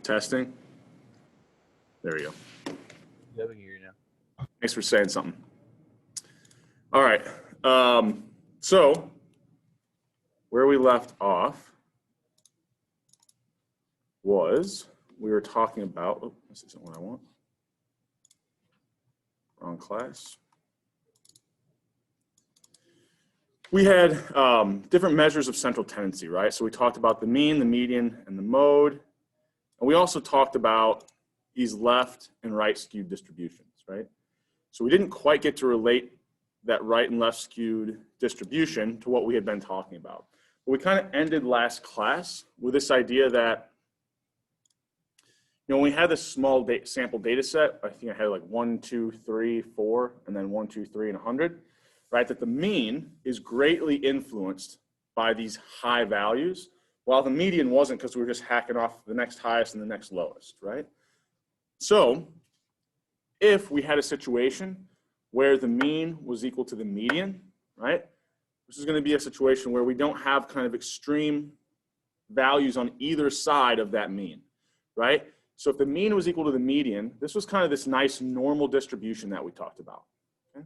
Testing. There we go. Yeah, we can hear you now. Thanks for saying something. All right. So where we left off was we were talking about, oh, this isn't what I want. Wrong class. We had different measures of central tendency, right? So we talked about the mean, the median, and the mode. And we also talked about these left and right skewed distributions, right? So we didn't quite get to relate that right and left skewed distribution to what we had been talking about. But we kind of ended last class with this idea that, you know, when we had this small sample data set, I think I had like 1, 2, 3, 4, and then 1, 2, 3, and 100, right? That the mean is greatly influenced by these high values, while the median wasn't, because we were just hacking off the next highest and the next lowest, right? So if we had a situation where the mean was equal to the median, right? This is going to be a situation where we don't have kind of extreme values on either side of that mean, right? So if the mean was equal to the median, this was kind of this nice normal distribution that we talked about. Okay?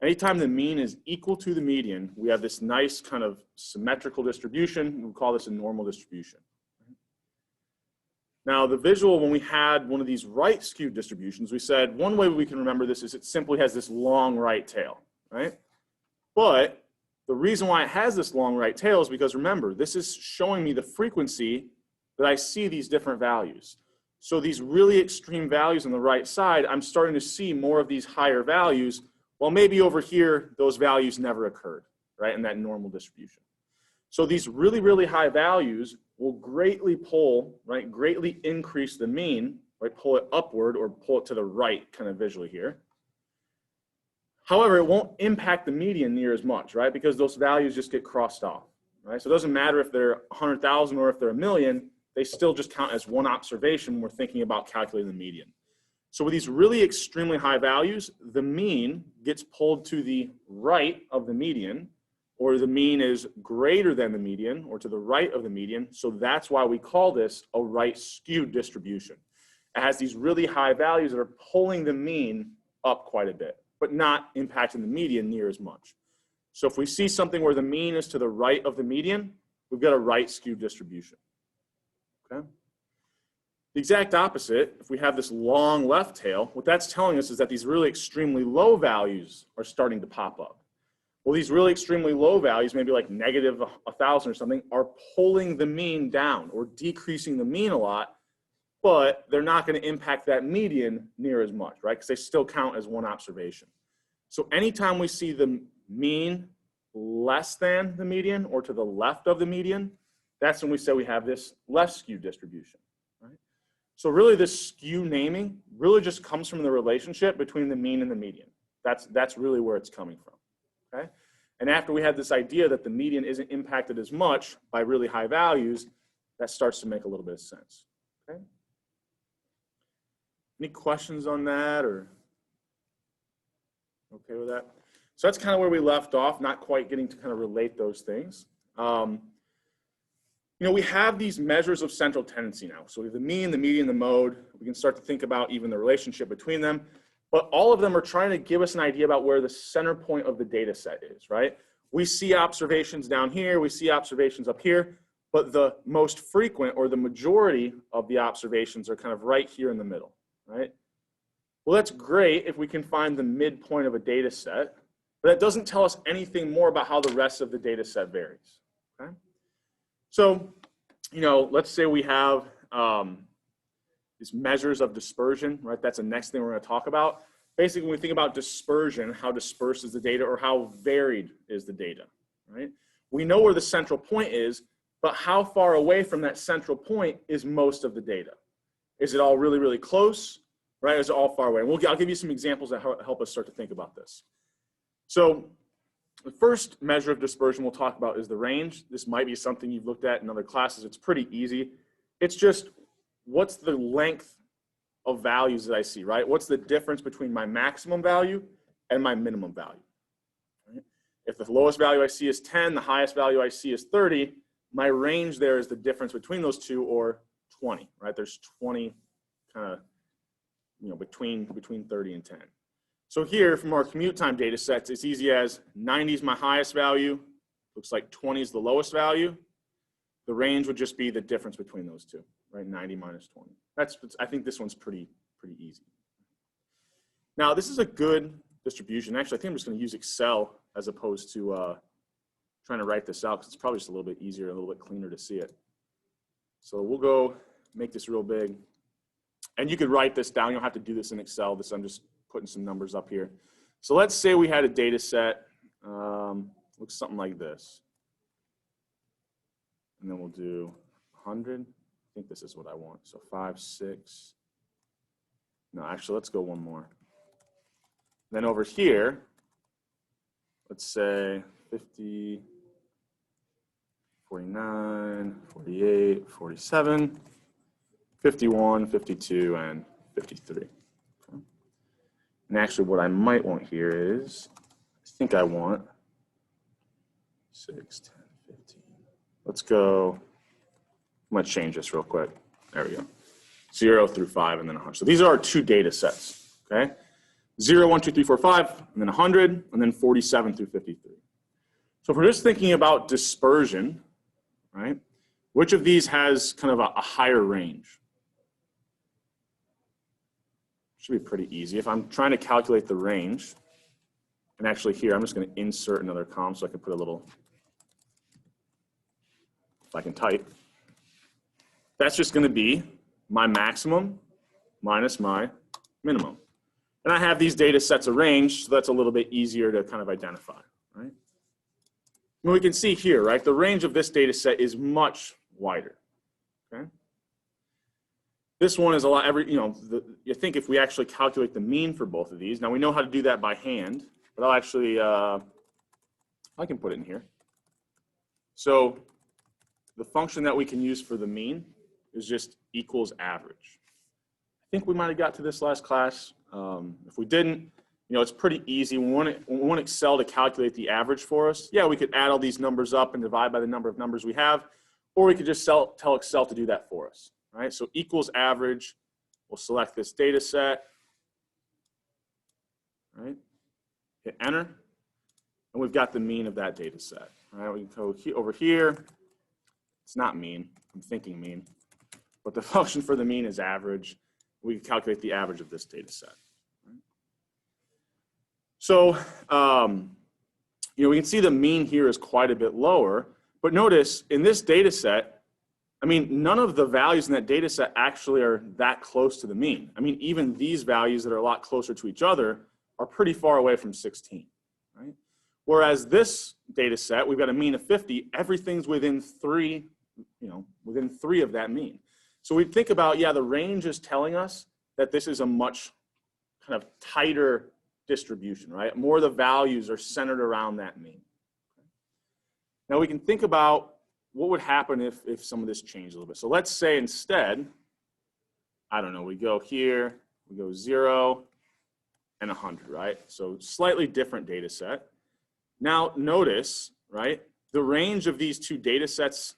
Anytime the mean is equal to the median, we have this nice kind of symmetrical distribution. We call this a normal distribution. Now, the visual, when we had one of these right skewed distributions, we said one way we can remember this is it simply has this long right tail, right? But the reason why it has this long right tail is because, remember, this is showing me the frequency that I see these different values. So these really extreme values on the right side, I'm starting to see more of these higher values, while maybe over here, those values never occurred, right, in that normal distribution. So these really, really high values will greatly pull, right, greatly increase the mean, right, pull it upward or pull it to the right kind of visually here. However, it won't impact the median near as much, right, because those values just get crossed off, right? So it doesn't matter if they're 100,000 or if they're a million, they still just count as one observation when we're thinking about calculating the median. So with these really extremely high values, the mean gets pulled to the right of the median, or the mean is greater than the median, or to the right of the median. So that's why we call this a right skewed distribution. It has these really high values that are pulling the mean up quite a bit, but not impacting the median near as much. So if we see something where the mean is to the right of the median, we've got a right skewed distribution. Okay? The exact opposite, if we have this long left tail, what that's telling us is that these really extremely low values are starting to pop up. Well, these really extremely low values, maybe like negative 1,000 or something, are pulling the mean down or decreasing the mean a lot, but they're not going to impact that median near as much, right? Because they still count as one observation. So anytime we see the mean less than the median or to the left of the median, that's when we say we have this left skewed distribution, right? So really this skew naming really just comes from the relationship between the mean and the median. That's really where it's coming from. Okay? And after we had this idea that the median isn't impacted as much by really high values, that starts to make a little bit of sense. Okay? Any questions on that, or okay with that? So that's kind of where we left off, not quite getting to kind of relate those things. You know, we have these measures of central tendency now. So we have the mean, the median, the mode. We can start to think about even the relationship between them. But all of them are trying to give us an idea about where the center point of the data set is, right? We see observations down here, we see observations up here, but the most frequent or the majority of the observations are kind of right here in the middle, right? Well, that's great if we can find the midpoint of a data set, but that doesn't tell us anything more about how the rest of the data set varies, okay? So, you know, let's say we have these measures of dispersion, right? That's the next thing we're going to talk about. Basically, when we think about dispersion, how dispersed is the data or how varied is the data, right? We know where the central point is, but how far away from that central point is most of the data? Is it all really, really close, right? Is it all far away? And I'll give you some examples that help us start to think about this. So the first measure of dispersion we'll talk about is the range. This might be something you've looked at in other classes. It's pretty easy. It's just, what's the length of values that I see, right? What's the difference between my maximum value and my minimum value? Right? If the lowest value I see is 10, the highest value I see is 30, my range there is the difference between those two, or 20, right? There's 20 kind of, between 30 and 10. So here from our commute time data sets, it's easy as 90 is my highest value. Looks like 20 is the lowest value. The range would just be the difference between those two, right? 90 minus 20. I think this one's pretty easy. Now, this is a good distribution. Actually, I think I'm just going to use Excel as opposed to trying to write this out because it's probably just a little bit easier, a little bit cleaner to see it. So we'll go make this real big. And you could write this down. You don't have to do this in Excel. I'm just putting some numbers up here. So let's say we had a data set, looks something like this. And then we'll do 100. I think this is what I want. So 5, 6. No, actually, let's go one more. Then over here, let's say 50, 49, 48, 47, 51, 52, and 53. Okay. And actually what I might want here is, I think I want 6, 10, 15. Let's go, I'm going to change this real quick. There we go. 0 through 5 and then 100. So these are our two data sets, okay? 0, 1, 2, 3, 4, 5, and then 100, and then 47 through 53. So if we're just thinking about dispersion, right, which of these has kind of a higher range? Should be pretty easy. If I'm trying to calculate the range, and actually here, I'm just going to insert another column so I can put a little, if I can type. That's just going to be my maximum minus my minimum. And I have these data sets arranged, so that's a little bit easier to kind of identify, right? And we can see here, right, the range of this data set is much wider, okay? This one is a lot, you think if we actually calculate the mean for both of these, now we know how to do that by hand, but I'll actually, I can put it in here. So the function that we can use for the mean is just equals average. I think we might have got to this last class. If we didn't, it's pretty easy. We want Excel to calculate the average for us. Yeah, we could add all these numbers up and divide by the number of numbers we have, or we could just tell Excel to do that for us. Right? So equals average. We'll select this data set. Right? Hit enter, and we've got the mean of that data set. All right, we can go over here. It's not mean. I'm thinking mean, but the function for the mean is average. We can calculate the average of this data set. So, we can see the mean here is quite a bit lower, but notice in this data set, none of the values in that data set actually are that close to the mean. Even these values that are a lot closer to each other are pretty far away from 16, right? Whereas this data set, we've got a mean of 50, everything's within three of that mean. So we think about, yeah, the range is telling us that this is a much kind of tighter distribution, right? More of the values are centered around that mean. Now we can think about what would happen if some of this changed a little bit. So let's say instead, I don't know, we go here, we go 0 and 100, right? So slightly different data set. Now notice, right, the range of these two data sets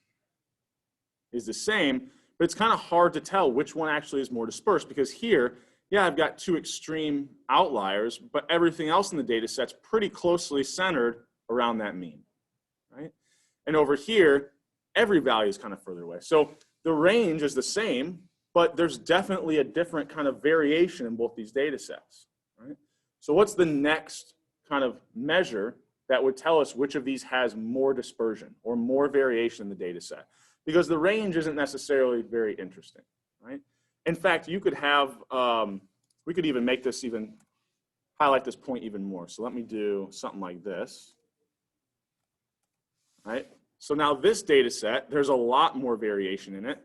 is the same, but it's kind of hard to tell which one actually is more dispersed because here, yeah, I've got two extreme outliers, but everything else in the data set's pretty closely centered around that mean, right? And over here, every value is kind of further away. So the range is the same, but there's definitely a different kind of variation in both these data sets, right? So what's the next kind of measure that would tell us which of these has more dispersion or more variation in the data set? Because the range isn't necessarily very interesting, right? In fact, you could have, we could even make this highlight this point even more. So let me do something like this, right? So now this data set, there's a lot more variation in it,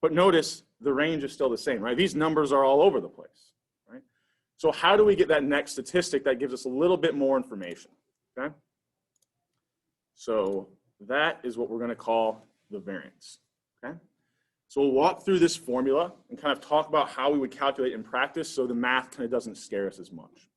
but notice the range is still the same, right? These numbers are all over the place, right? So how do we get that next statistic that gives us a little bit more information, okay? So that is what we're gonna call the variance, okay? So we'll walk through this formula and kind of talk about how we would calculate in practice so the math kind of doesn't scare us as much.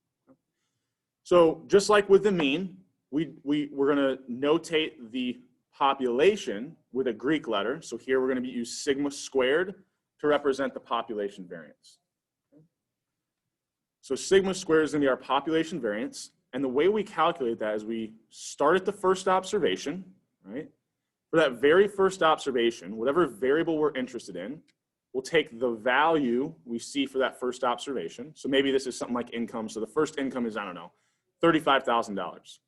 So just like with the mean, we're gonna notate the population with a Greek letter. So here we're going to use sigma squared to represent the population variance. So sigma squared is going to be our population variance. And the way we calculate that is we start at the first observation, right? For that very first observation, whatever variable we're interested in, we'll take the value we see for that first observation. So maybe this is something like income. So the first income is, I don't know, $35,000.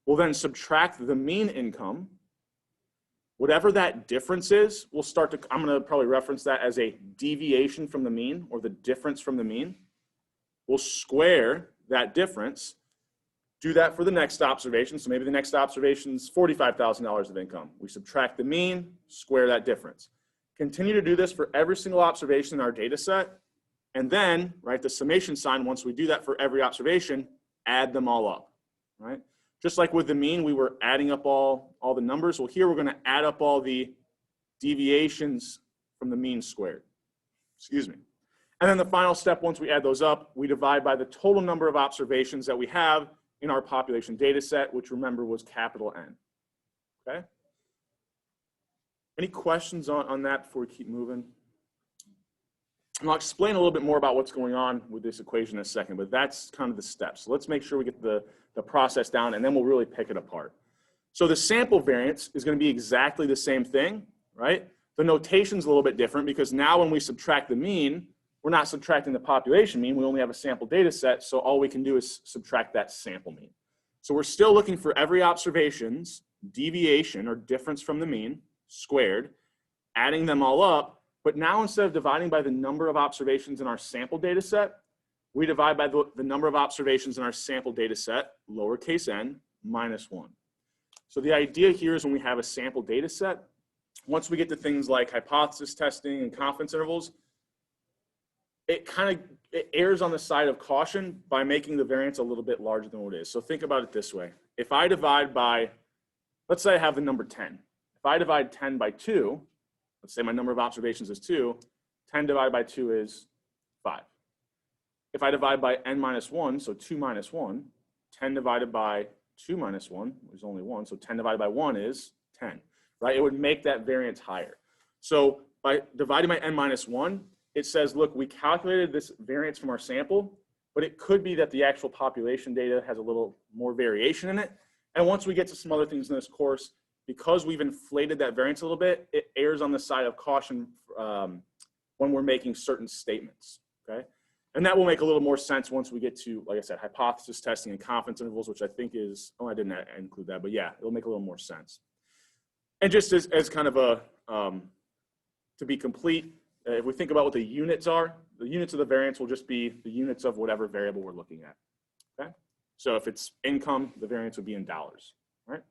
We'll then subtract the mean income. Whatever that difference is, we'll start to, I'm going to probably reference that as a deviation from the mean or the difference from the mean. We'll square that difference. Do that for the next observation. So maybe the next observation is $45,000 of income. We subtract the mean, square that difference. Continue to do this for every single observation in our data set. And then, right, the summation sign, once we do that for every observation, add them all up, right? Just like with the mean, we were adding up all the numbers. Well, here we're going to add up all the deviations from the mean squared. Excuse me. And then the final step, once we add those up, we divide by the total number of observations that we have in our population data set, which remember was capital N. Okay? Any questions on that before we keep moving? And I'll explain a little bit more about what's going on with this equation in a second, but that's kind of the steps. So let's make sure we get the process down, and then we'll really pick it apart. So the sample variance is going to be exactly the same thing, right? The notation's a little bit different because now when we subtract the mean, we're not subtracting the population mean. We only have a sample data set, so all we can do is subtract that sample mean. So we're still looking for every observation's deviation or difference from the mean squared, adding them all up, but now instead of dividing by the number of observations in our sample data set, we divide by the number of observations in our sample data set, lowercase n, minus 1. So the idea here is when we have a sample data set, once we get to things like hypothesis testing and confidence intervals, it errs on the side of caution by making the variance a little bit larger than what it is. So think about it this way. If I divide by, let's say I have the number 10. If I divide 10 by 2, let's say my number of observations is 2, 10 divided by 2 is 5. If I divide by n minus 1, so 2 minus 1, 10 divided by 2 minus 1 is only 1, so 10 divided by 1 is 10, right? It would make that variance higher. So by dividing by n minus 1, it says, look, we calculated this variance from our sample, but it could be that the actual population data has a little more variation in it. And once we get to some other things in this course, because we've inflated that variance a little bit, it errs on the side of caution when we're making certain statements, okay? And that will make a little more sense once we get to, like I said, hypothesis testing and confidence intervals, which I think is, oh, I didn't include that, but yeah, it'll make a little more sense. And just as kind of a, to be complete, if we think about what the units are, the units of the variance will just be the units of whatever variable we're looking at, okay? So if it's income, the variance would be in dollars, right?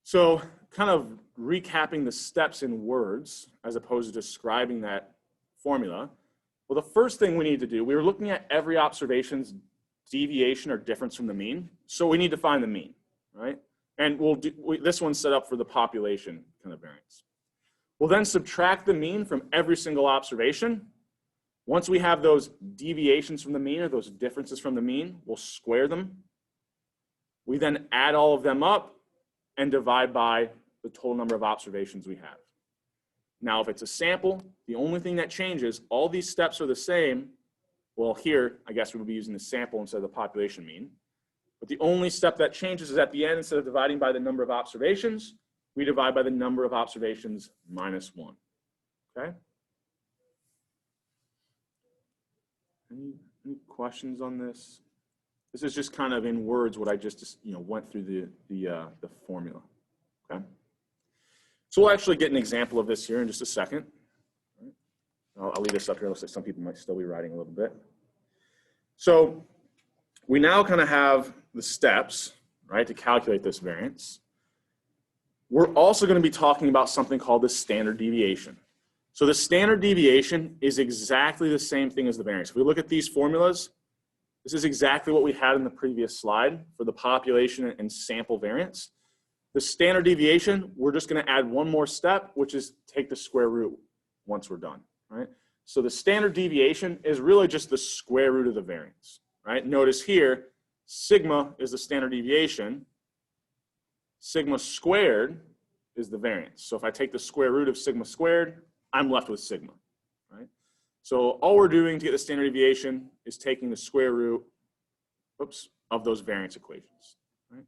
So kind of recapping the steps in words as opposed to describing that formula. Well, the first thing we need to do, we were looking at every observation's deviation or difference from the mean. So we need to find the mean, right? And this one's set up for the population kind of variance. We'll then subtract the mean from every single observation. Once we have those deviations from the mean or those differences from the mean, we'll square them. We then add all of them up and divide by the total number of observations we have. Now, if it's a sample, the only thing that changes, all these steps are the same. Well, here, I guess we would be using the sample instead of the population mean. But the only step that changes is at the end, instead of dividing by the number of observations, we divide by the number of observations minus 1, okay? Any questions on this? This is just kind of in words what I just went through the formula, okay? So we'll actually get an example of this here in just a second. I'll leave this up here. It looks like some people might still be writing a little bit. So we now kind of have the steps, right, to calculate this variance. We're also going to be talking about something called the standard deviation. So the standard deviation is exactly the same thing as the variance. If we look at these formulas, this is exactly what we had in the previous slide for the population and sample variance. The standard deviation, we're just going to add one more step, which is take the square root once we're done, right? So the standard deviation is really just the square root of the variance, right? Notice here, sigma is the standard deviation. Sigma squared is the variance. So if I take the square root of sigma squared, I'm left with sigma, right? So all we're doing to get the standard deviation is taking the square root, of those variance equations, right?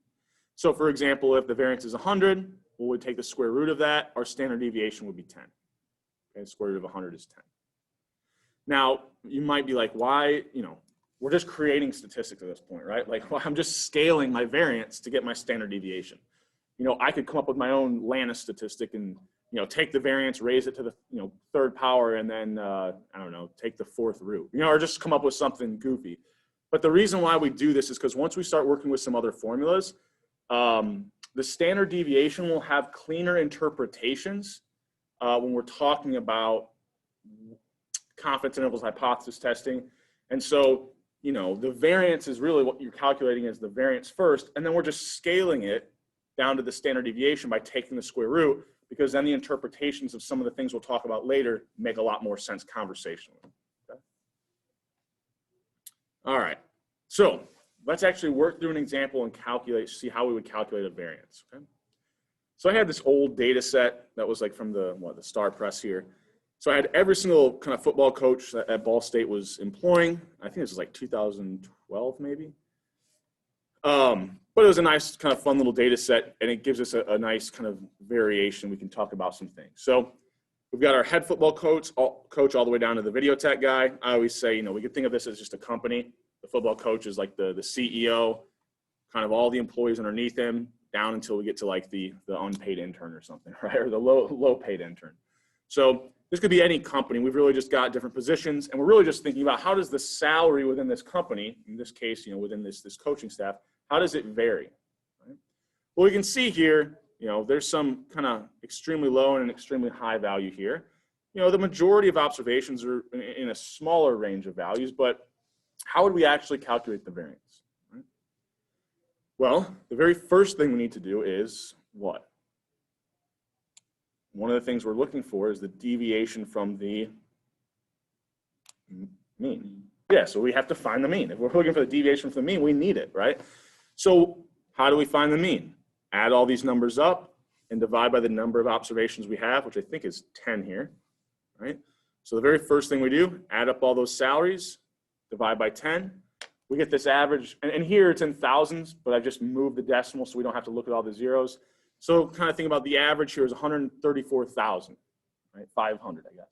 So for example, if the variance is 100, we would take the square root of that. Our standard deviation would be 10. Okay, the square root of 100 is 10. Now, you might be like, why, we're just creating statistics at this point, right? Like, well, I'm just scaling my variance to get my standard deviation. I could come up with my own Lannis statistic and, take the variance, raise it to the, third power, and then, I don't know, take the fourth root, or just come up with something goofy. But the reason why we do this is because once we start working with some other formulas, the standard deviation will have cleaner interpretations when we're talking about confidence intervals hypothesis testing. And so, the variance is really what you're calculating as the variance first, and then we're just scaling it down to the standard deviation by taking the square root, because then the interpretations of some of the things we'll talk about later make a lot more sense conversationally. Okay? All right, so let's actually work through an example and see how we would calculate a variance. Okay? So I had this old data set that was like from the Star Press here. So I had every single kind of football coach that at Ball State was employing. I think this was like 2012 maybe. But it was a nice kind of fun little data set, and it gives us a nice kind of variation. We can talk about some things. So we've got our head football coach all the way down to the video tech guy. I always say, we could think of this as just a company. The football coach is like the CEO, kind of all the employees underneath him, down until we get to like the unpaid intern or something, right? Or the low paid intern. So this could be any company. We've really just got different positions, and we're really just thinking about how does the salary within this company, in this case, within this coaching staff, how does it vary? Right? Well, we can see here, there's some kind of extremely low and an extremely high value here. The majority of observations are in a smaller range of values, but how would we actually calculate the variance? Right? Well, the very first thing we need to do is what? One of the things we're looking for is the deviation from the mean. Yeah, so we have to find the mean. If we're looking for the deviation from the mean, we need it, right? So how do we find the mean? Add all these numbers up and divide by the number of observations we have, which I think is 10 here, right? So the very first thing we do, add up all those salaries, divide by 10. We get this average, and here it's in thousands, but I've just moved the decimal so we don't have to look at all the zeros. So kind of think about the average here is 134,000, right? 500, I guess.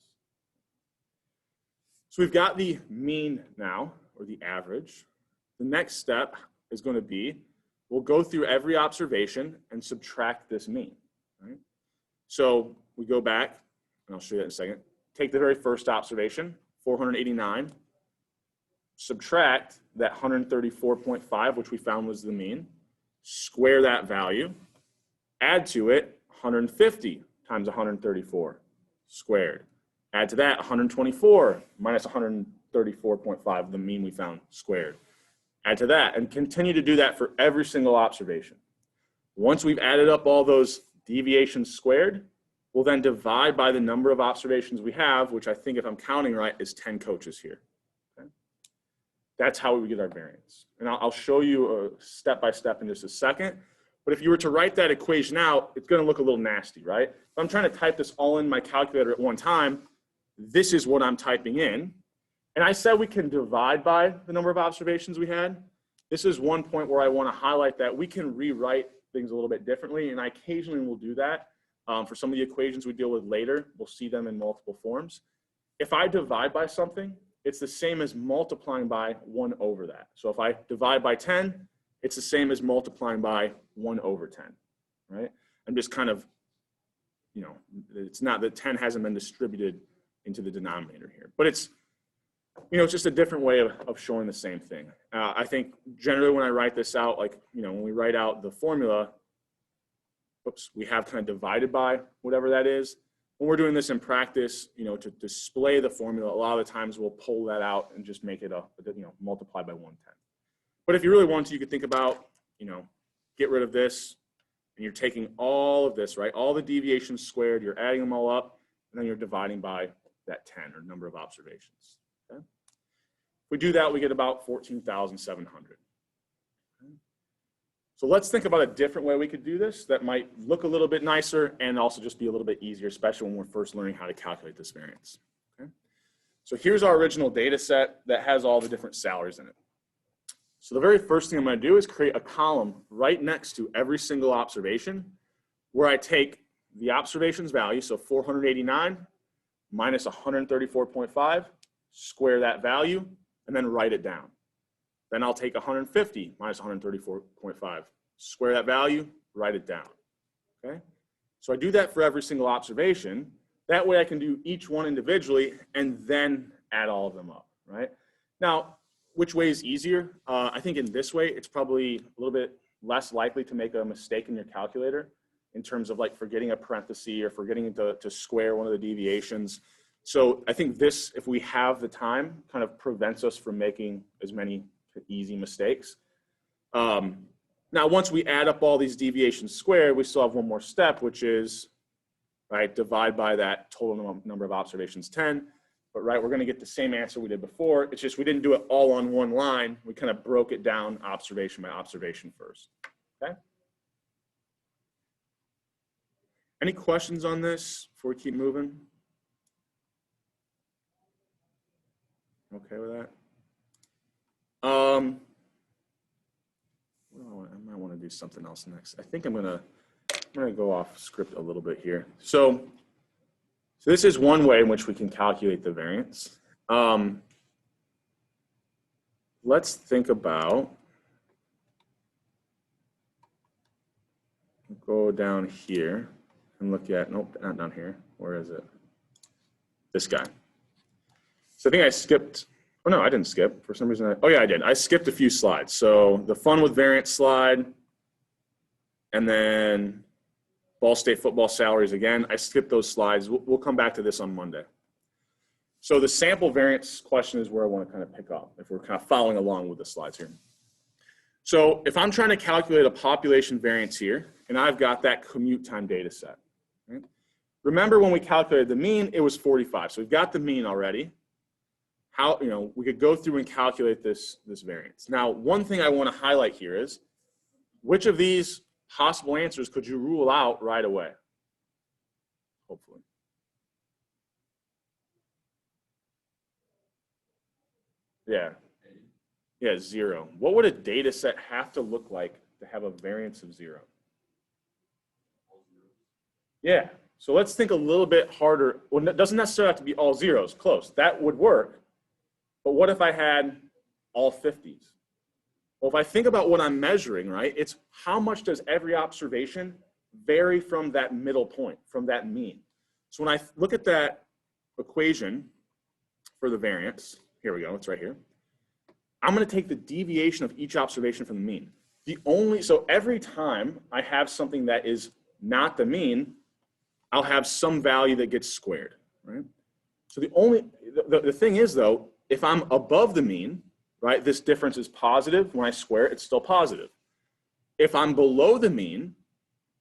So we've got the mean now, or the average. The next step is going to be, we'll go through every observation and subtract this mean, right? So we go back, and I'll show you that in a second. Take the very first observation, 489, subtract that 134.5, which we found was the mean, square that value, add to it 150 times 134 squared. Add to that 124 minus 134.5, the mean we found squared. Add to that, and continue to do that for every single observation. Once we've added up all those deviations squared, we'll then divide by the number of observations we have, which I think, if I'm counting right, is 10 coaches here. Okay? That's how we would get our variance. And I'll show you step by step in just a second. But if you were to write that equation out, it's going to look a little nasty, right? If I'm trying to type this all in my calculator at one time, this is what I'm typing in. And I said we can divide by the number of observations we had. This is one point where I want to highlight that we can rewrite things a little bit differently, and I occasionally will do that. For some of the equations we deal with later, we'll see them in multiple forms. If I divide by something, it's the same as multiplying by 1 over that. So if I divide by 10, it's the same as multiplying by 1 over 10, right? I'm just kind of, it's not that 10 hasn't been distributed into the denominator here, but it's, it's just a different way of showing the same thing. I think generally when I write this out, like, when we write out the formula, we have kind of divided by whatever that is. When we're doing this in practice, to display the formula, a lot of the times we'll pull that out and just make it multiply by 1/10. But if you really want to, you could think about, get rid of this, and you're taking all of this, right? All the deviations squared, you're adding them all up, and then you're dividing by that 10, or number of observations. Okay? If we do that, we get about 14,700. Okay? So let's think about a different way we could do this that might look a little bit nicer and also just be a little bit easier, especially when we're first learning how to calculate this variance. Okay? So here's our original data set that has all the different salaries in it. So the very first thing I'm going to do is create a column right next to every single observation where I take the observation's value, so 489 minus 134.5, square that value, and then write it down. Then I'll take 150 minus 134.5, square that value, write it down. Okay? So I do that for every single observation. That way I can do each one individually and then add all of them up, right? Now, which way is easier? I think in this way, it's probably a little bit less likely to make a mistake in your calculator in terms of like forgetting a parenthesis or forgetting to square one of the deviations. So I think this, if we have the time, kind of prevents us from making as many easy mistakes. Now, once we add up all these deviations squared, we still have one more step, which is, right, divide by that total number of observations, 10. But right, we're going to get the same answer we did before. It's just we didn't do it all on one line. We kind of broke it down observation by observation first. Okay? Any questions on this before we keep moving? Okay with that? I might want to do something else next. I think I'm gonna go off script a little bit here. So this is one way in which we can calculate the variance. Let's think about, go down here and look at, nope, not down here. Where is it? This guy. So I think I skipped, oh no, I didn't skip. For some reason, oh yeah, I did. I skipped a few slides. So the fun with variance slide, and then Ball State football salaries again. I skipped those slides. We'll come back to this on Monday. So the sample variance question is where I want to kind of pick up if we're kind of following along with the slides here. So if I'm trying to calculate a population variance here, and I've got that commute time data set, right? Remember when we calculated the mean, it was 45. So we've got the mean already. How, we could go through and calculate this variance. Now, one thing I want to highlight here is which of these possible answers could you rule out right away? Hopefully. Yeah. Yeah, 0. What would a data set have to look like to have a variance of 0? Yeah. So let's think a little bit harder. Well, it doesn't necessarily have to be all zeros. Close. That would work. But what if I had all 50s? Well, if I think about what I'm measuring, right, it's how much does every observation vary from that middle point, from that mean. So when I look at that equation for the variance, here we go, it's right here. I'm going to take the deviation of each observation from the mean. So every time I have something that is not the mean, I'll have some value that gets squared, right? So the thing is though, if I'm above the mean, right, this difference is positive. When I square it, it's still positive. If I'm below the mean,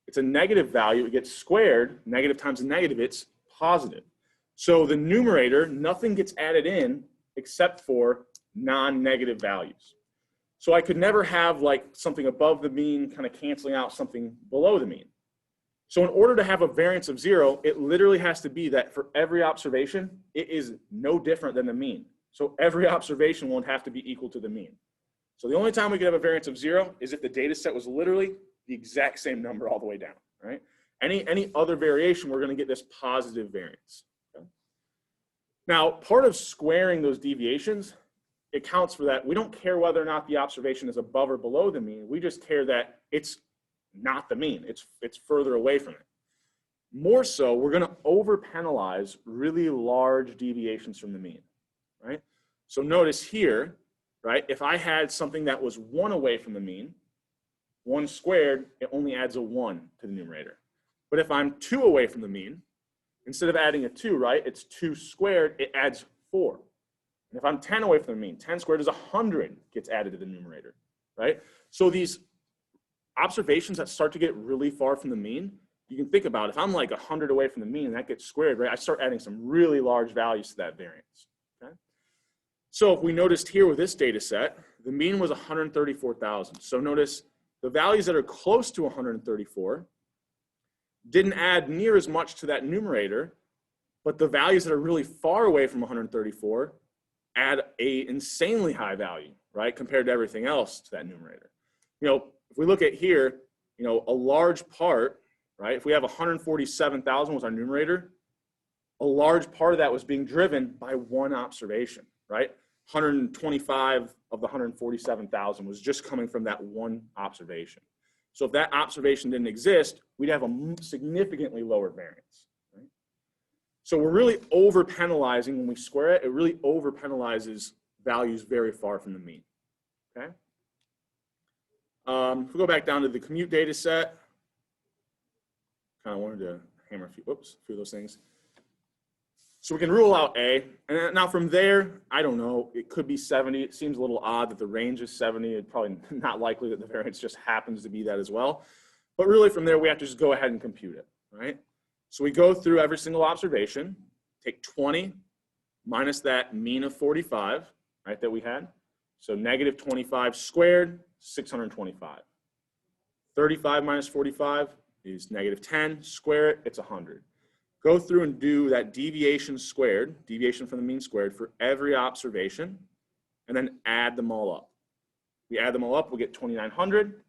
it's a negative value. It gets squared. Negative times a negative, it's positive. So the numerator, nothing gets added in except for non-negative values. So I could never have like something above the mean kind of canceling out something below the mean. So in order to have a variance of 0, it literally has to be that for every observation, it is no different than the mean. So every observation won't have to be equal to the mean. So the only time we could have a variance of 0 is if the data set was literally the exact same number all the way down, right? Any other variation, we're going to get this positive variance. Okay? Now, part of squaring those deviations, it counts for that. We don't care whether or not the observation is above or below the mean. We just care that it's not the mean. It's further away from it. More so, we're going to over-penalize really large deviations from the mean. Right? So notice here, right, if I had something that was 1 away from the mean, 1 squared, it only adds a 1 to the numerator. But if I'm 2 away from the mean, instead of adding a 2, right, it's 2 squared, it adds 4. And if I'm 10 away from the mean, 10 squared is 100 gets added to the numerator, right? So these observations that start to get really far from the mean, you can think about if I'm like 100 away from the mean and that gets squared, right, I start adding some really large values to that variance. Okay? So if we noticed here with this data set, the mean was 134,000. So notice the values that are close to 134 didn't add near as much to that numerator, but the values that are really far away from 134 add a insanely high value, right, compared to everything else to that numerator. You know, if we look at here, you know, a large part, right, if we have 147,000 was our numerator, a large part of that was being driven by one observation, right? 125 of the 147,000 was just coming from that one observation. So if that observation didn't exist, we'd have a significantly lower variance. Right? So we're really over penalizing when we square it. It really over penalizes values very far from the mean. Okay. If we go back down to the commute data set, kind of wanted to hammer a few of those things. So we can rule out A, and now from there, I don't know, it could be 70. It seems a little odd that the range is 70. It's probably not likely that the variance just happens to be that as well. But really from there, we have to just go ahead and compute it, right? So we go through every single observation, take 20 minus that mean of 45, right, that we had. So negative 25 squared, 625. 35 minus 45 is negative 10, square it, it's 100. Go through and do that deviation squared, deviation from the mean squared for every observation, and then add them all up. We add them all up, we'll get 2,900.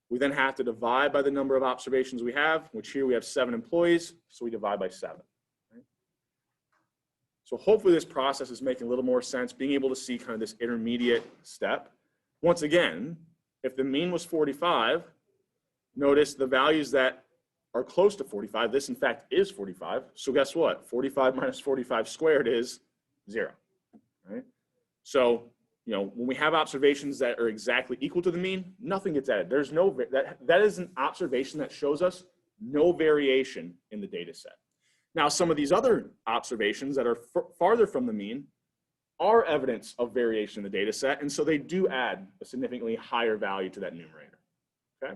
We then have to divide by the number of observations we have, which here we have 7 employees, so we divide by 7. Right? So hopefully this process is making a little more sense, being able to see kind of this intermediate step. Once again, if the mean was 45, notice the values that are close to 45. This, in fact, is 45. So guess what? 45 minus 45 squared is 0. Right? So, you know, when we have observations that are exactly equal to the mean, nothing gets added. There's no, that is an observation that shows us no variation in the data set. Now, some of these other observations that are farther from the mean are evidence of variation in the data set, and so they do add a significantly higher value to that numerator. Okay?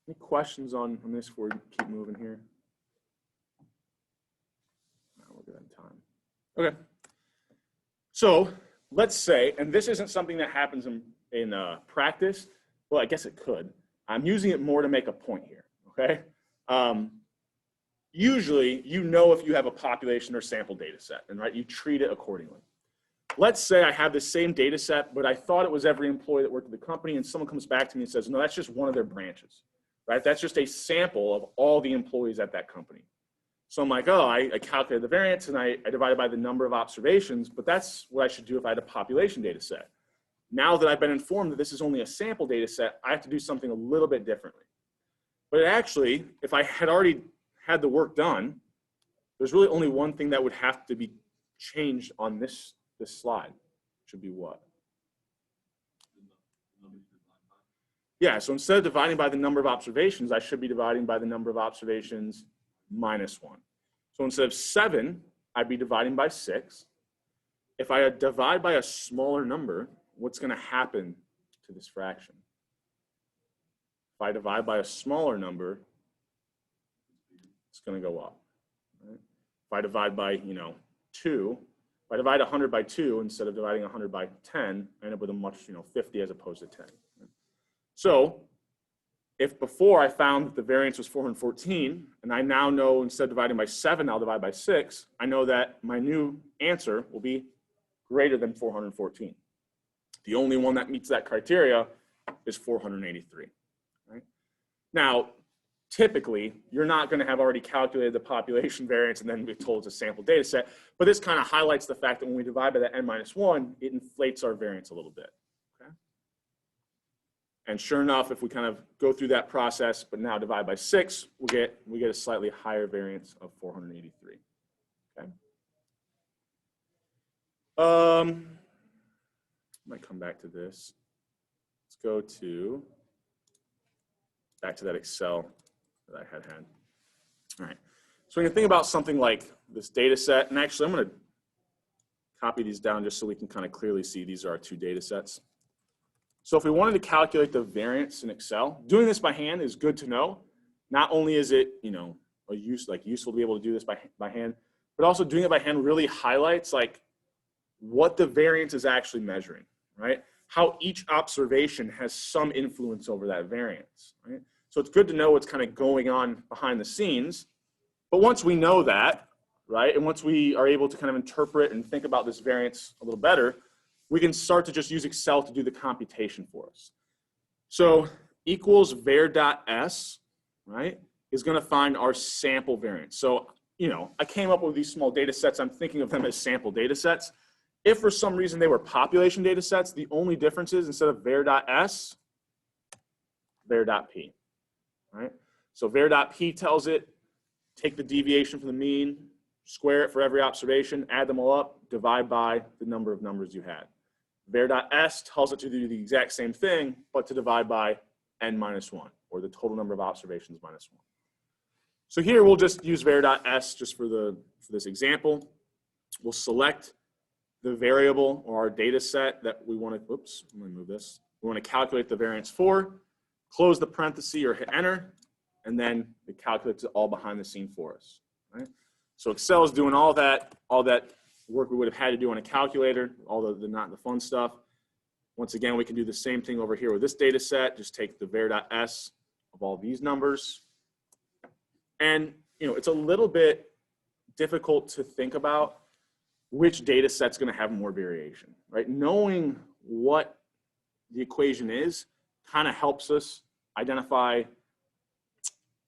Any questions on this before we keep moving here? No, we're good on time. Okay. So let's say, and this isn't something that happens in practice. Well, I guess it could. I'm using it more to make a point here. Okay. Usually, you know if you have a population or sample data set, and right, you treat it accordingly. Let's say I have the same data set, but I thought it was every employee that worked at the company, and someone comes back to me and says, no, that's just one of their branches. Right? That's just a sample of all the employees at that company. So I'm like, oh, I calculated the variance and I divided by the number of observations, but that's what I should do if I had a population data set. Now that I've been informed that this is only a sample data set, I have to do something a little bit differently. But actually, if I had already had the work done, there's really only one thing that would have to be changed on this slide. Should be what? Yeah, so instead of dividing by the number of observations, I should be dividing by the number of observations minus 1. So instead of 7, I'd be dividing by 6. If I divide by a smaller number, what's going to happen to this fraction? If I divide by a smaller number, it's going to go up. Right? If I divide by, 2, if I divide 100 by 2 instead of dividing 100 by 10, I end up with a much, 50 as opposed to 10. So if before I found that the variance was 414, and I now know instead of dividing by 7, I'll divide by 6, I know that my new answer will be greater than 414. The only one that meets that criteria is 483. Right? Now, typically, you're not going to have already calculated the population variance and then be told it's a sample data set, but this kind of highlights the fact that when we divide by that n-1, it inflates our variance a little bit. And sure enough, if we kind of go through that process, but now divide by 6, we get a slightly higher variance of 483. Okay. Might come back to this. Let's go back to that Excel that I had. All right. So when you think about something like this data set, and actually I'm going to copy these down just so we can kind of clearly see these are our 2 data sets. So if we wanted to calculate the variance in Excel, doing this by hand is good to know. Not only is it, useful to be able to do this by hand, but also doing it by hand really highlights like what the variance is actually measuring, right? how each observation has some influence over that variance, right? So it's good to know what's kind of going on behind the scenes. But once we know that, right, and once we are able to kind of interpret and think about this variance a little better, we can start to just use Excel to do the computation for us. So equals var.s, right, is going to find our sample variance. So, you know, I came up with these small data sets. I'm thinking of them as sample data sets. If for some reason they were population data sets, the only difference is instead of var.s, var.p, right? So var.p tells it, take the deviation from the mean, square it for every observation, add them all up, divide by the number of numbers you had. Var.s tells it to do the exact same thing, but to divide by n minus 1, or the total number of observations minus 1. So here we'll just use var.s just for this example. We'll select the variable or our data set that we want to, oops, let me move this. We want to calculate the variance for, close the parenthesis or hit enter, and then it calculates it all behind the scene for us, right? So Excel is doing all that work we would have had to do on a calculator, all the not the fun stuff. Once again, we can do the same thing over here with this data set. Just take the var.s of all these numbers. And, you know, it's a little bit difficult to think about which data set's going to have more variation, right? Knowing what the equation is kind of helps us identify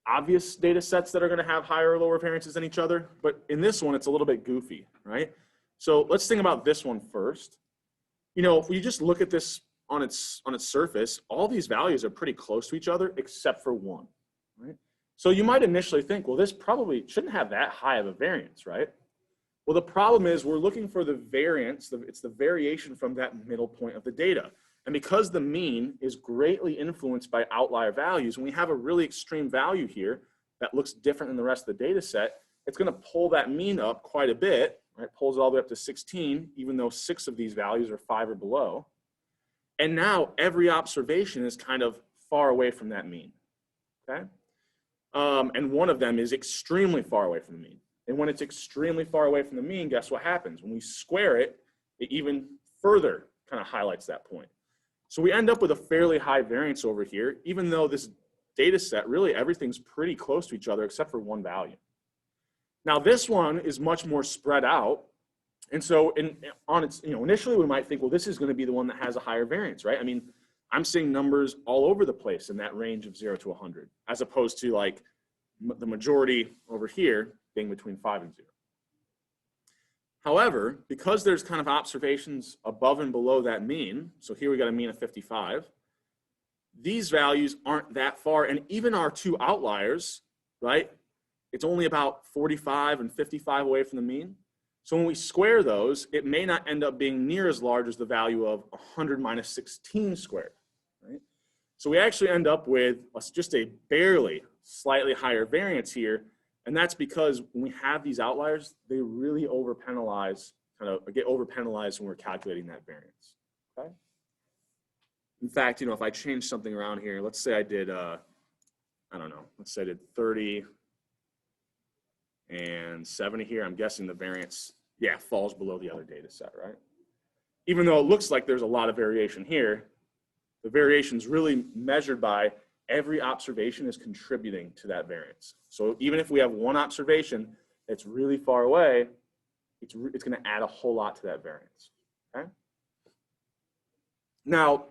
obvious data sets that are going to have higher or lower variances than each other. But in this one, it's a little bit goofy, right? So let's think about this one first. You know, if we just look at this on its surface, all these values are pretty close to each other except for one, right? So you might initially think, well, this probably shouldn't have that high of a variance, right? Well, the problem is we're looking for the variance, it's the variation from that middle point of the data. And because the mean is greatly influenced by outlier values, when we have a really extreme value here that looks different than the rest of the data set, it's going to pull that mean up quite a bit, right? Pulls it all the way up to 16, even though 6 of these values are 5 or below. And now every observation is kind of far away from that mean, okay? And one of them is extremely far away from the mean. And when it's extremely far away from the mean, guess what happens? When we square it, it even further kind of highlights that point. So we end up with a fairly high variance over here, even though this data set, really everything's pretty close to each other except for one value. Now this one is much more spread out. And so initially we might think, well, this is going to be the one that has a higher variance, right? I mean, I'm seeing numbers all over the place in that range of 0 to 100, as opposed to like the majority over here being between 5 and 0. However, because there's kind of observations above and below that mean, so here we got a mean of 55, these values aren't that far, and even our two outliers, right, it's only about 45 and 55 away from the mean. So when we square those, it may not end up being near as large as the value of 100 minus 16 squared, right? So we actually end up with just a barely slightly higher variance here, and that's because when we have these outliers, they really get over-penalized when we're calculating that variance, okay? In fact, you know, if I change something around here, let's say I did, I don't know, let's say I did 30 and 70 here, I'm guessing the variance, yeah, falls below the other data set, right? Even though it looks like there's a lot of variation here, the variation is really measured by every observation is contributing to that variance. So even if we have one observation that's really far away, it's going to add a whole lot to that variance, okay? Now,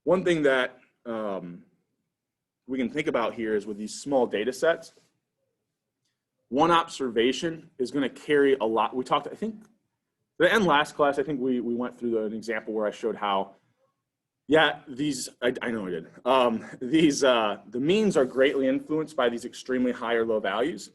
one thing that we can think about here is with these small data sets, one observation is going to carry a lot. We talked, I think, the end last class, I think we went through an example where I showed how, yeah, I know I did. The means are greatly influenced by these extremely high or low values,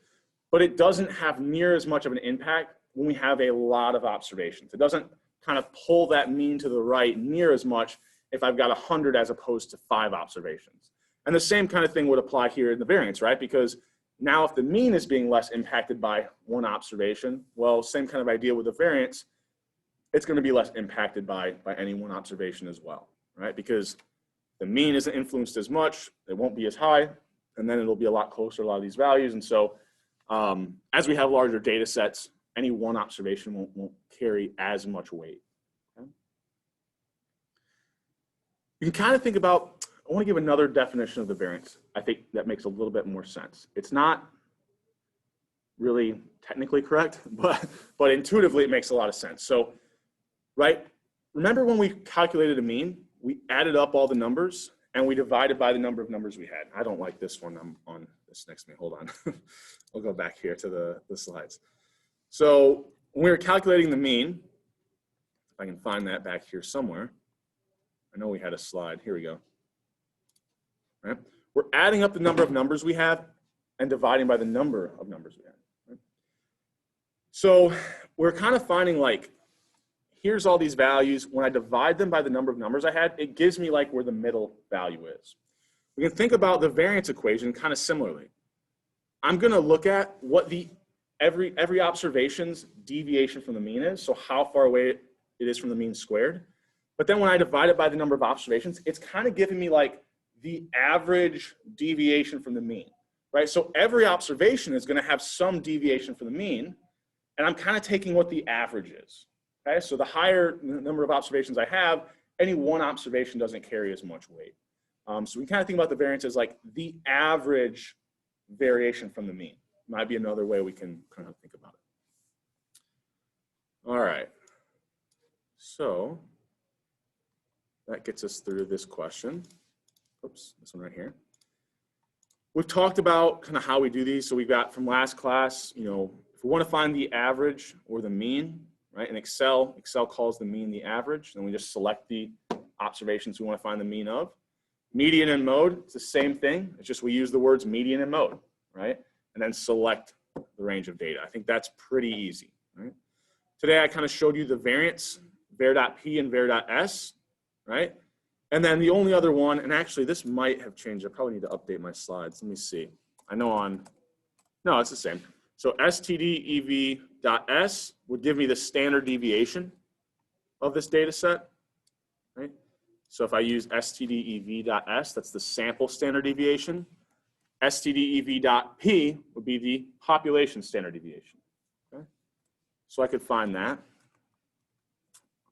but it doesn't have near as much of an impact when we have a lot of observations. It doesn't kind of pull that mean to the right near as much if I've got 100 as opposed to 5 observations. And the same kind of thing would apply here in the variance, right? Because now if the mean is being less impacted by one observation, well, same kind of idea with the variance, it's going to be less impacted by any one observation as well, right? Because the mean isn't influenced as much, it won't be as high, and then it'll be a lot closer to a lot of these values. And so as we have larger data sets, any one observation won't carry as much weight. Okay? you can kind of think about, I want to give another definition of the variance. I think that makes a little bit more sense. It's not really technically correct, but intuitively it makes a lot of sense. So, right, remember when we calculated a mean, we added up all the numbers and we divided by the number of numbers we had. I don't like this one. I'm on this next to me. Hold on. I'll go back here to the slides. So when we were calculating the mean, if I can find that back here somewhere. I know we had a slide. Here we go. Right? We're adding up the number of numbers we have and dividing by the number of numbers we have. Right? So we're kind of finding like, here's all these values. When I divide them by the number of numbers I had, it gives me like where the middle value is. We can think about the variance equation kind of similarly. I'm going to look at what the every observation's deviation from the mean is, so how far away it is from the mean squared. But then when I divide it by the number of observations, it's kind of giving me like the average deviation from the mean, right? So every observation is going to have some deviation from the mean, and I'm kind of taking what the average is. Okay, so the higher number of observations I have, any one observation doesn't carry as much weight. So we kind of think about the variance as like the average variation from the mean. Might be another way we can kind of think about it. All right, so that gets us through this question. Oops, this one right here. We've talked about kind of how we do these. So we've got from last class, you know, if we want to find the average or the mean, right? In Excel calls the mean the average, and we just select the observations we want to find the mean of. Median and mode, it's the same thing. It's just we use the words median and mode, right? And then select the range of data. I think that's pretty easy, right? Today I kind of showed you the variance, var.p and var.s, right? And then the only other one, and actually this might have changed. I probably need to update my slides. Let me see. I know no, it's the same. So stdev.s would give me the standard deviation of this data set, right? So if I use stdev.s, that's the sample standard deviation. stdev.p would be the population standard deviation, okay? So I could find that.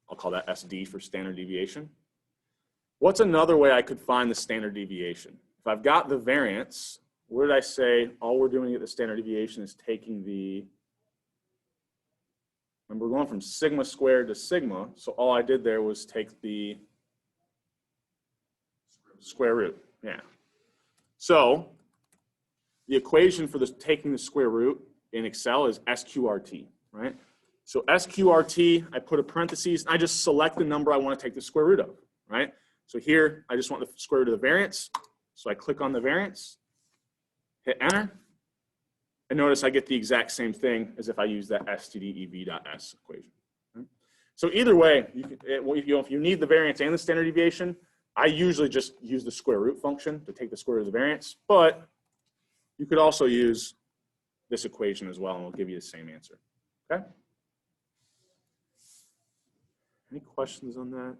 I'll call that SD for standard deviation. What's another way I could find the standard deviation? If I've got the variance, where did I say all we're doing at the standard deviation is taking the, remember we're going from sigma squared to sigma, so all I did there was take the square root, yeah. So the equation for taking the square root in Excel is SQRT, right? So SQRT, I put a parentheses, I just select the number I want to take the square root of, right? So here, I just want the square root of the variance. So I click on the variance, hit enter, and notice I get the exact same thing as if I use that stdev.s equation. Right? So either way, if you need the variance and the standard deviation, I usually just use the square root function to take the square root of the variance, but you could also use this equation as well, and we'll give you the same answer, okay? Any questions on that?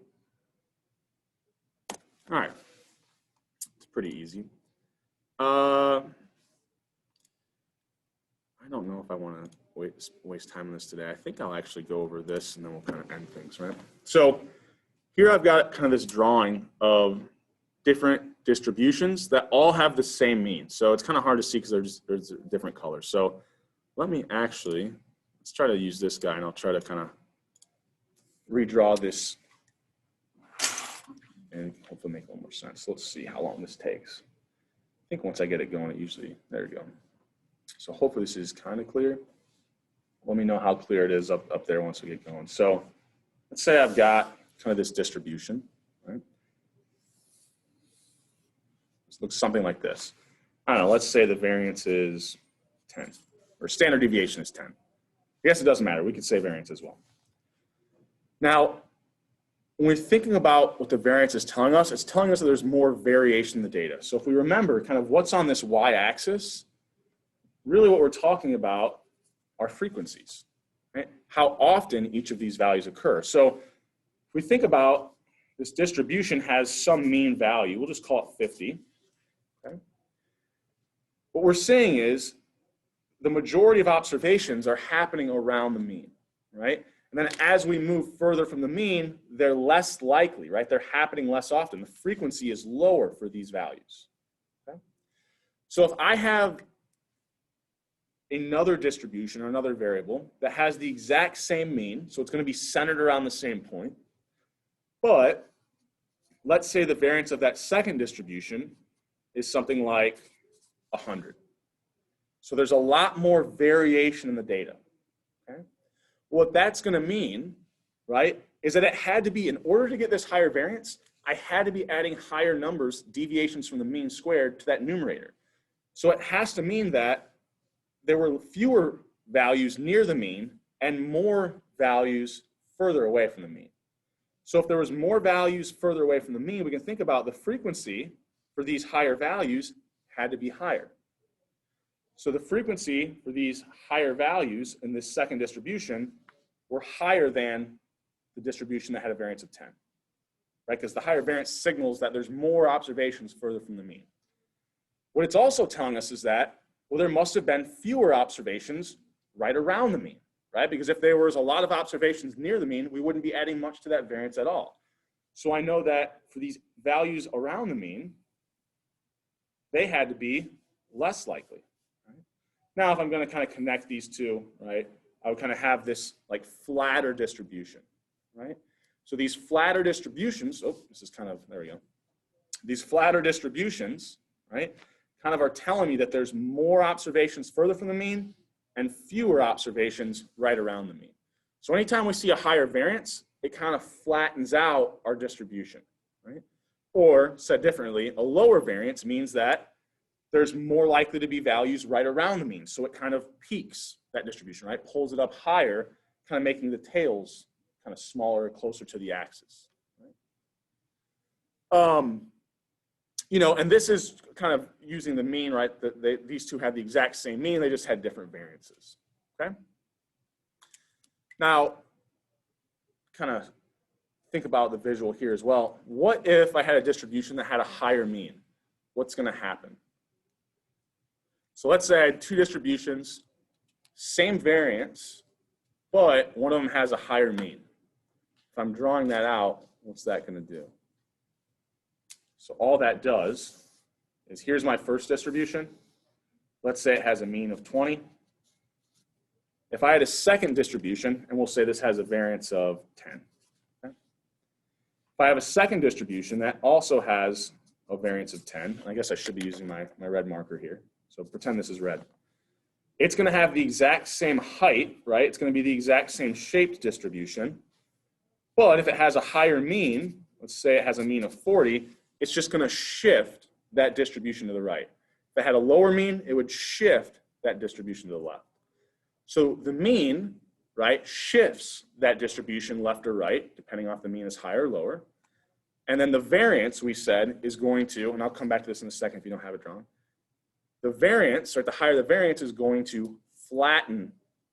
All right, it's pretty easy. I don't know if I want to waste time on this today. I think I'll actually go over this and then we'll kind of end things, right? So here I've got kind of this drawing of different distributions that all have the same mean. So it's kind of hard to see because there's different colors. So let me actually, let's try to use this guy and I'll try to kind of redraw this and hopefully make a little more sense. Let's see how long this takes. I think once I get it going, it usually, there we go. So hopefully this is kind of clear. Let me know how clear it is up there once we get going. So let's say I've got kind of this distribution, right? This looks something like this. I don't know, let's say the variance is 10, or standard deviation is 10. I guess it doesn't matter, we could say variance as well. Now, when we're thinking about what the variance is telling us, it's telling us that there's more variation in the data. So if we remember kind of what's on this y-axis, really what we're talking about are frequencies, right? How often each of these values occur. So if we think about this distribution has some mean value, we'll just call it 50, okay? What we're saying is the majority of observations are happening around the mean, right? And then as we move further from the mean, they're less likely, right? They're happening less often. The frequency is lower for these values. Okay? So if I have another distribution or another variable that has the exact same mean, so it's going to be centered around the same point, but let's say the variance of that second distribution is something like 100. So there's a lot more variation in the data. Okay? What that's going to mean, right, is that it had to be, in order to get this higher variance, I had to be adding higher numbers, deviations from the mean squared, to that numerator. So it has to mean that there were fewer values near the mean and more values further away from the mean. So if there was more values further away from the mean, we can think about the frequency for these higher values had to be higher. So the frequency for these higher values in this second distribution were higher than the distribution that had a variance of 10, right? Because the higher variance signals that there's more observations further from the mean. What it's also telling us is that, well, there must have been fewer observations right around the mean, right? Because if there was a lot of observations near the mean, we wouldn't be adding much to that variance at all. So I know that for these values around the mean, they had to be less likely. Right? Now, if I'm going to kind of connect these two, right, I would kind of have this like flatter distribution, right? So these flatter distributions, oh, this is kind of, there we go. These flatter distributions, right, kind of are telling me that there's more observations further from the mean and fewer observations right around the mean. So anytime we see a higher variance, it kind of flattens out our distribution, right? Or said differently, a lower variance means that there's more likely to be values right around the mean. So it kind of peaks that distribution, right? Pulls it up higher, kind of making the tails kind of smaller, closer to the axis. Right? You know, and this is kind of using the mean, right? These two had the exact same mean, they just had different variances, okay? Now, kind of think about the visual here as well. What if I had a distribution that had a higher mean? What's gonna happen? So let's say I had two distributions, same variance, but one of them has a higher mean. If I'm drawing that out, what's that gonna do? So all that does is, here's my first distribution. Let's say it has a mean of 20. If I had a second distribution, and we'll say this has a variance of 10. Okay? If I have a second distribution that also has a variance of 10, I guess I should be using my red marker here. So pretend this is red. It's going to have the exact same height, right? It's going to be the exact same shaped distribution. But if it has a higher mean, let's say it has a mean of 40, it's just going to shift that distribution to the right. If it had a lower mean, it would shift that distribution to the left. So the mean, right, shifts that distribution left or right, depending on if the mean is higher or lower. And then the variance, we said, is going to, and I'll come back to this in a second if you don't have it drawn. The variance, or the higher the variance, is going to flatten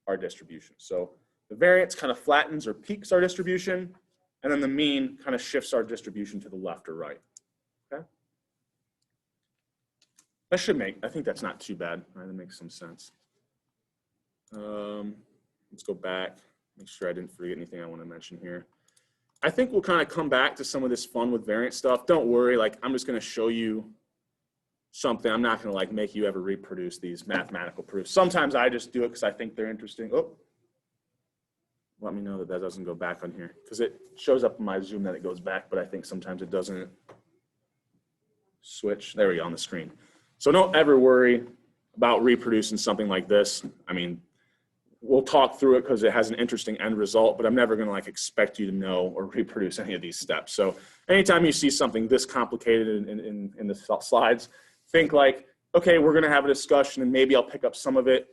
our distribution. So the variance kind of flattens or peaks our distribution, and then the mean kind of shifts our distribution to the left or right. Okay? That should make, I think that's not too bad. Right? That makes some sense. Let's go back, make sure I didn't forget anything I want to mention here. I think we'll kind of come back to some of this fun with variance stuff. Don't worry, like I'm just going to show you something. I'm not going to like make you ever reproduce these mathematical proofs. Sometimes I just do it because I think they're interesting. Oh, let me know that that doesn't go back on here, because it shows up in my Zoom that it goes back, but I think sometimes it doesn't switch. There we go on the screen. So don't ever worry about reproducing something like this. I mean, we'll talk through it because it has an interesting end result, but I'm never going to like expect you to know or reproduce any of these steps. So anytime you see something this complicated in the slides, think like, okay, we're going to have a discussion and maybe I'll pick up some of it.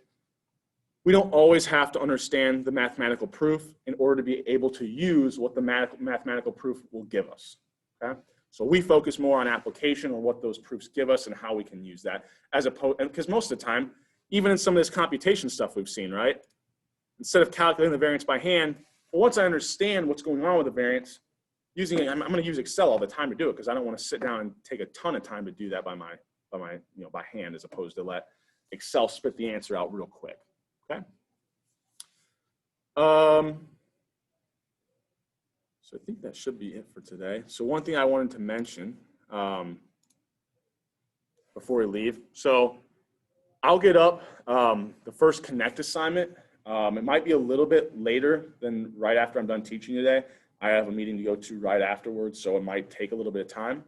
We don't always have to understand the mathematical proof in order to be able to use what the mathematical proof will give us. Okay? So we focus more on application, on what those proofs give us and how we can use that, as opposed, because most of the time, even in some of this computation stuff we've seen, right? Instead of calculating the variance by hand, well, once I understand what's going on with the variance, I'm going to use Excel all the time to do it, because I don't want to sit down and take a ton of time to do that by hand, as opposed to let Excel spit the answer out real quick. Okay. So I think that should be it for today. So one thing I wanted to mention before we leave. So I'll get up the first Connect assignment. It might be a little bit later than right after I'm done teaching today. I have a meeting to go to right afterwards, so it might take a little bit of time.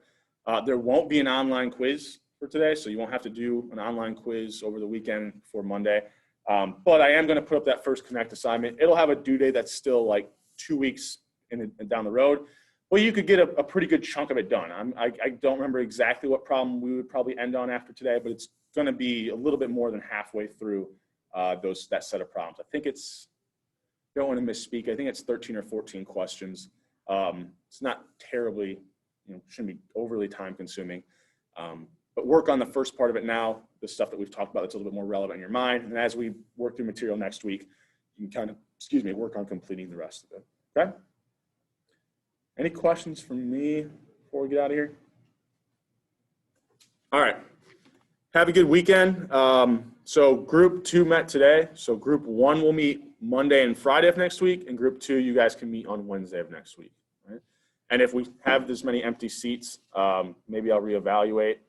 There won't be an online quiz for today, so you won't have to do an online quiz over the weekend for Monday. But I am going to put up that first Connect assignment. It'll have a due date that's still like 2 weeks down the road. Well, you could get a pretty good chunk of it done. I don't remember exactly what problem we would probably end on after today, but it's going to be a little bit more than halfway through that set of problems. I think it's, don't want to misspeak, I think it's 13 or 14 questions. It's not terribly, shouldn't be overly time consuming. But work on the first part of it now, the stuff that we've talked about that's a little bit more relevant in your mind. And as we work through material next week, you can kind of, work on completing the rest of it. Okay? Any questions from me before we get out of here? All right. Have a good weekend. So group 2 met today. So group 1 will meet Monday and Friday of next week, and group 2, you guys can meet on Wednesday of next week. Right? And if we have this many empty seats, maybe I'll reevaluate.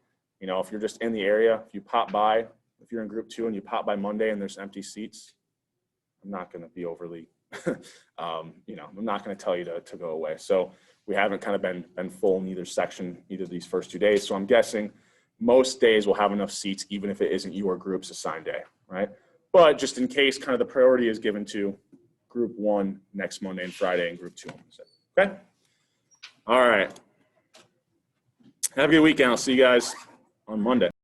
If you're just in the area, if you pop by, if you're in group 2 and you pop by Monday and there's empty seats, I'm not going to be overly, I'm not going to tell you to go away. So we haven't kind of been full in either section, either of these first 2 days. So I'm guessing most days we'll have enough seats, even if it isn't your group's assigned day, right? But just in case, kind of the priority is given to group 1 next Monday and Friday and group 2 on Wednesday. Okay? All right. Have a good weekend. I'll see you guys on Monday.